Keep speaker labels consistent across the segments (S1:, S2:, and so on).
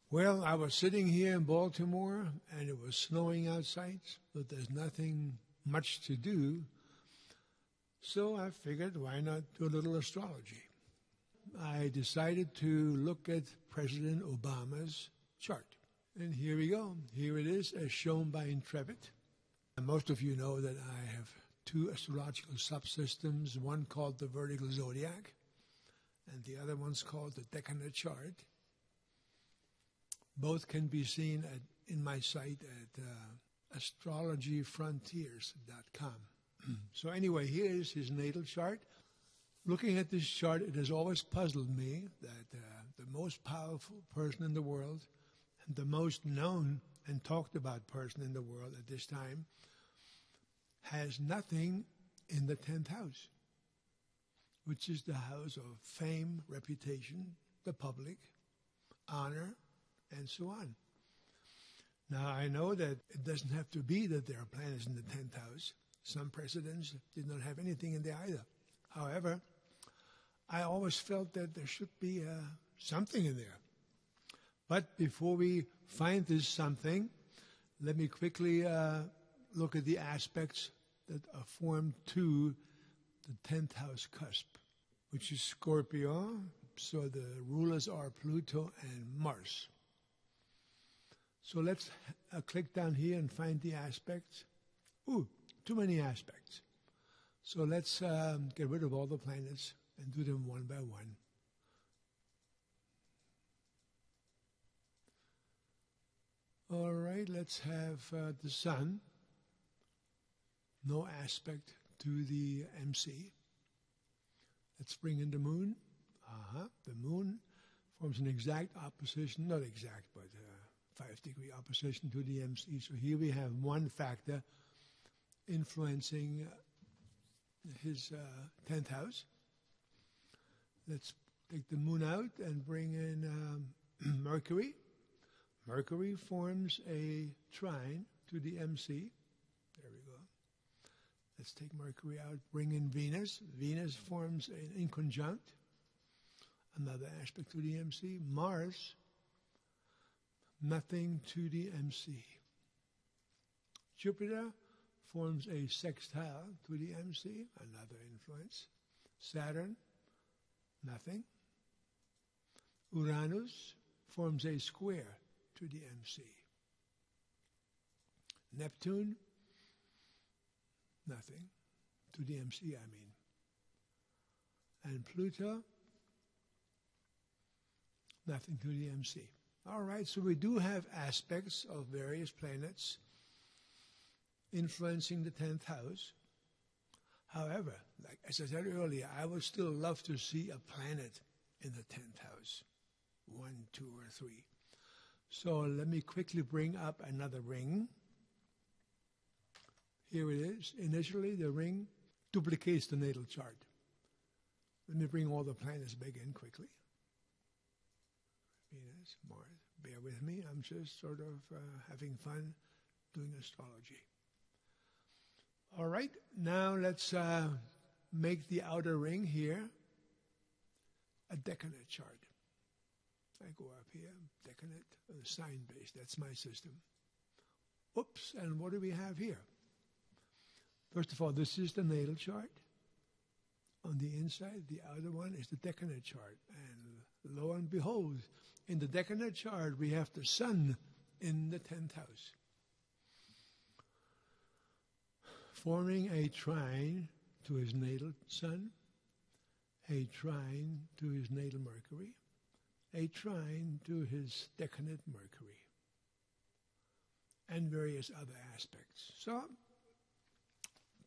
S1: Well, I was sitting here in Baltimore and it was snowing outside, but there's nothing much to do. So I figured, why not do a little astrology? I decided to look at President Obama's chart. And here we go. Here it is, as shown by Intrepid. And most of you know that I have two astrological subsystems, one called the vertical zodiac, and the other one's called the Decanate chart. Both can be seen in my site at astrologyfrontiers.com. So anyway, here is his natal chart. Looking at this chart, it has always puzzled me that the most powerful person in the world and the most known and talked about person in the world at this time has nothing in the 10th house, which is the house of fame, reputation, the public, honor, and so on. Now, I know that it doesn't have to be that there are planets in the 10th house. Some presidents did not have anything in there either. However, I always felt that there should be something in there. But before we find this something, let me quickly look at the aspects that are formed to the 10th house cusp, which is Scorpio. So the rulers are Pluto and Mars. So let's click down here and find the aspects. Ooh, too many aspects. So let's get rid of all the planets and do them one by one. All right, let's have the Sun. No aspect to the MC. Let's bring in the Moon. The Moon forms an exact opposition, not exact, but 5-degree opposition to the MC. So here we have one factor influencing his 10th house. Let's take the Moon out and bring in Mercury. Mercury forms a trine to the MC. There we go. Let's take Mercury out, bring in Venus. Venus forms an inconjunct, another aspect to the MC. Mars, nothing to the MC. Jupiter forms a sextile to the MC, another influence. Saturn, nothing. Uranus forms a square to the MC. Neptune, nothing. To the MC, I mean. And Pluto, nothing to the MC. All right, so we do have aspects of various planets influencing the 10th house. However, like as I said earlier, I would still love to see a planet in the 10th house. 1, 2, or 3. So let me quickly bring up another ring. Here it is. Initially, the ring duplicates the natal chart. Let me bring all the planets back in quickly. Venus, Mars, bear with me. I'm just sort of having fun doing astrology. All right, now let's make the outer ring here a decanate chart. I go up here, decanate, sign-based, that's my system. Oops, and what do we have here? First of all, this is the natal chart. On the inside, the outer one is the decanate chart. And lo and behold, in the decanate chart, we have the Sun in the 10th house, forming a trine to his natal Sun, a trine to his natal Mercury, a trine to his decanate Mercury, and various other aspects. So,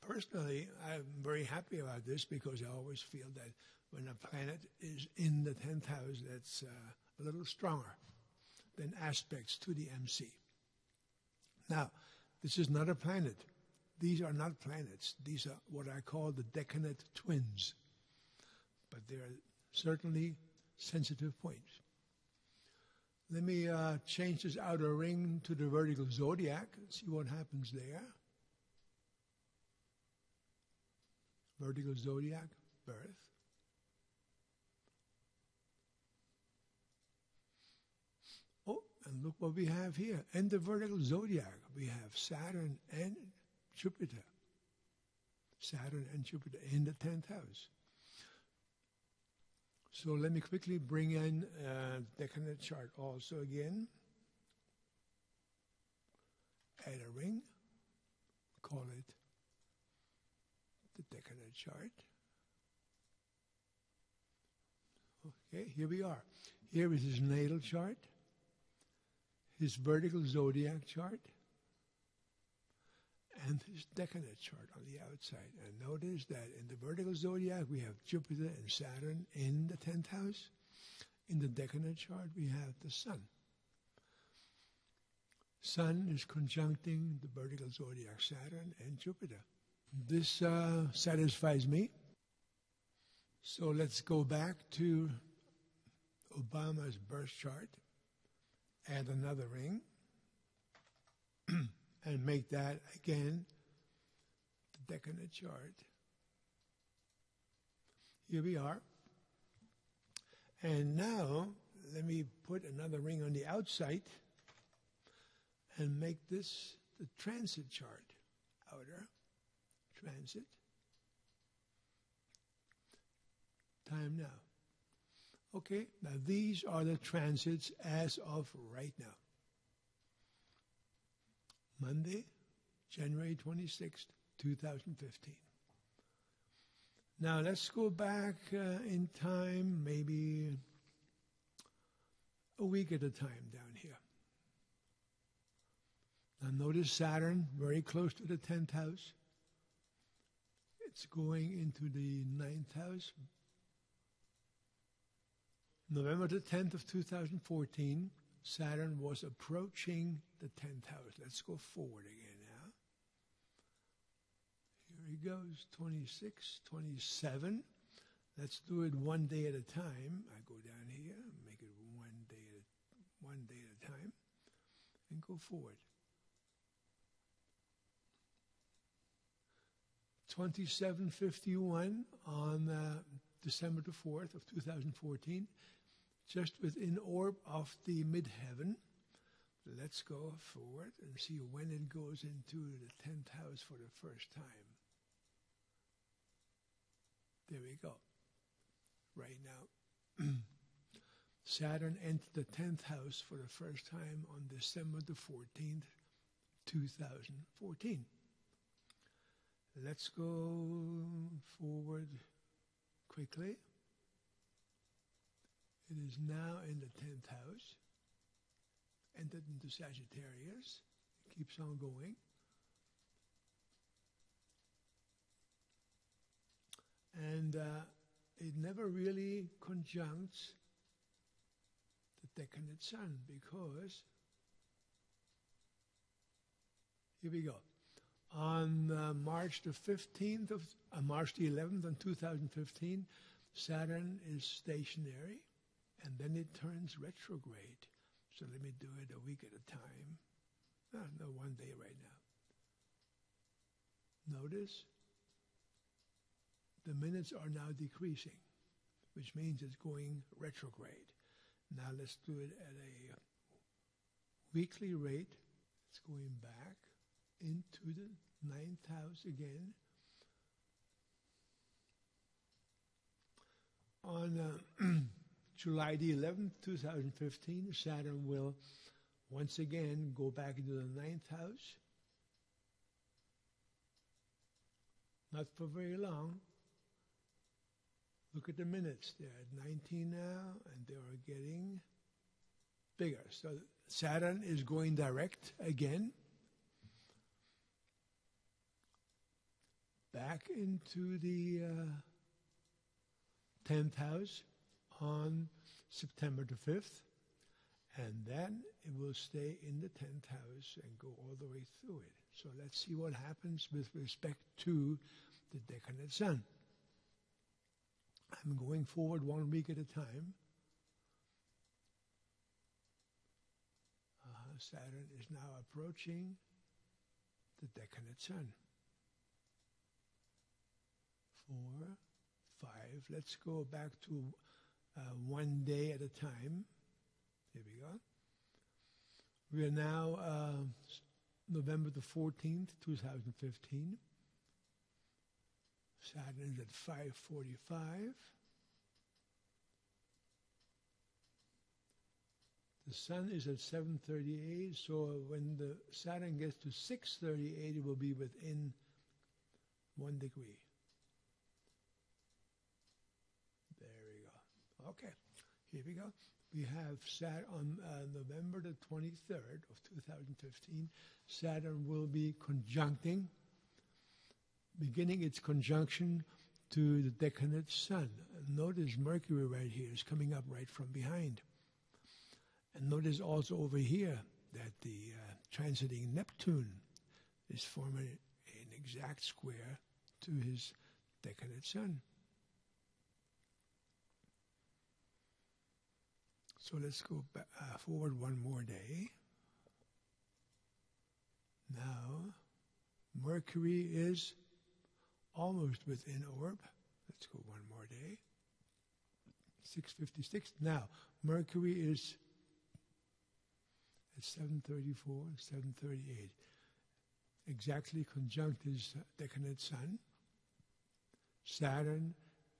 S1: personally, I'm very happy about this because I always feel that when a planet is in the 10th house, that's a little stronger than aspects to the MC. Now, this is not a planet. These are not planets. These are what I call the decanate twins. But they're certainly sensitive points. Let me change this outer ring to the vertical zodiac and see what happens there. Vertical zodiac, birth. Oh, look what we have here. In the vertical zodiac, we have Saturn and Jupiter. Saturn and Jupiter in the 10th house. So let me quickly bring in the Decanate chart also again. Add a ring. Call it the Decanate chart. Okay, here we are. Here is his natal chart, his vertical zodiac chart, and his Decanate chart on the outside. And notice that in the vertical zodiac we have Jupiter and Saturn in the 10th house. In the Decanate chart we have the Sun. Sun is conjuncting the vertical zodiac Saturn and Jupiter. This satisfies me. So let's go back to Obama's birth chart, add another ring, and make that again the Decanate chart. Here we are. And now let me put another ring on the outside and make this the transit chart. Outer transit. Time now. Okay, now these are the transits as of right now. Monday, January 26th, 2015. Now let's go back in time, maybe a week at a time down here. Now notice Saturn very close to the 10th house. It's going into the 9th house. November the 10th of 2014, Saturn was approaching the 10th house. Let's go forward again now. Here he goes, 26, 27. Let's do it one day at a time. I go down here, make it one day at a time, and go forward. 2751 on December the 4th of 2014. Just within orb of the midheaven. Let's go forward and see when it goes into the 10th house for the first time. There we go. Right now. Saturn entered the 10th house for the first time on December the 14th, 2014. Let's go forward quickly. It is now in the 10th house, entered into Sagittarius, it keeps on going. And it never really conjuncts the Decanate Sun because, here we go. On March the 11th in 2015, Saturn is stationary. And then it turns retrograde. So let me do it a week at a time. No, one day right now. Notice the minutes are now decreasing, which means it's going retrograde. Now let's do it at a weekly rate. It's going back into the 9th house again. On July the 11th, 2015, Saturn will once again go back into the 9th house. Not for very long. Look at the minutes. They're at 19 now, and they are getting bigger. So Saturn is going direct again. Back into the 10th house on September the 5th, and then it will stay in the 10th house and go all the way through it. So let's see what happens with respect to the Decanate Sun. I'm going forward 1 week at a time. Saturn is now approaching the Decanate Sun. 4, 5. Let's go back to 1 day at a time. Here we go. We are now November the 14th, 2015. Saturn is at 5:45. The sun is at 7:38, so when the Saturn gets to 6:38, it will be within 1 degree. There we go. Okay, here we go. We have Saturn on November the 23rd of 2015. Saturn will be beginning its conjunction to the Decanate Sun. Notice Mercury right here is coming up right from behind. And notice also over here that the transiting Neptune is forming an exact square to his Decanate Sun. So let's go back, forward one more day. Now, Mercury is almost within orb. Let's go one more day. 6:56. Now, Mercury is at 7:34, 7:38. Exactly conjunct his Decanate Sun. Saturn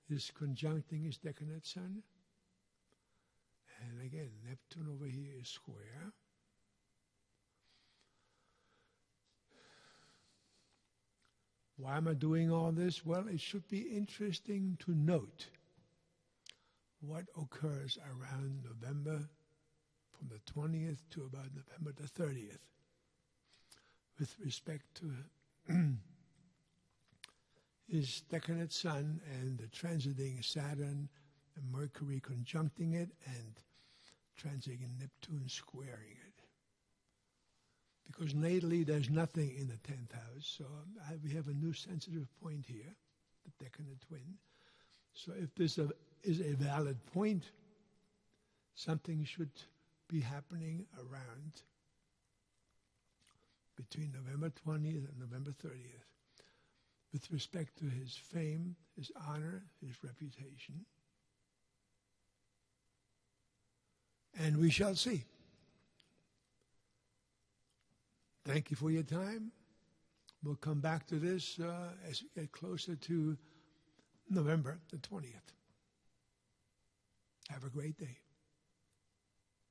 S1: is conjuncting his Decanate Sun. And again, Neptune over here is square. Why am I doing all this? Well, it should be interesting to note what occurs around November, from the 20th to about November the 30th, with respect to his Decanate Sun and the transiting Saturn and Mercury conjuncting it and transiting Neptune squaring it. Because natally there's nothing in the 10th house, so we have a new sensitive point here, the Decanate Twin. So if this is a valid point, something should be happening around between November 20th and November 30th with respect to his fame, his honor, his reputation. And we shall see. Thank you for your time. We'll come back to this as we get closer to November the 20th. Have a great day.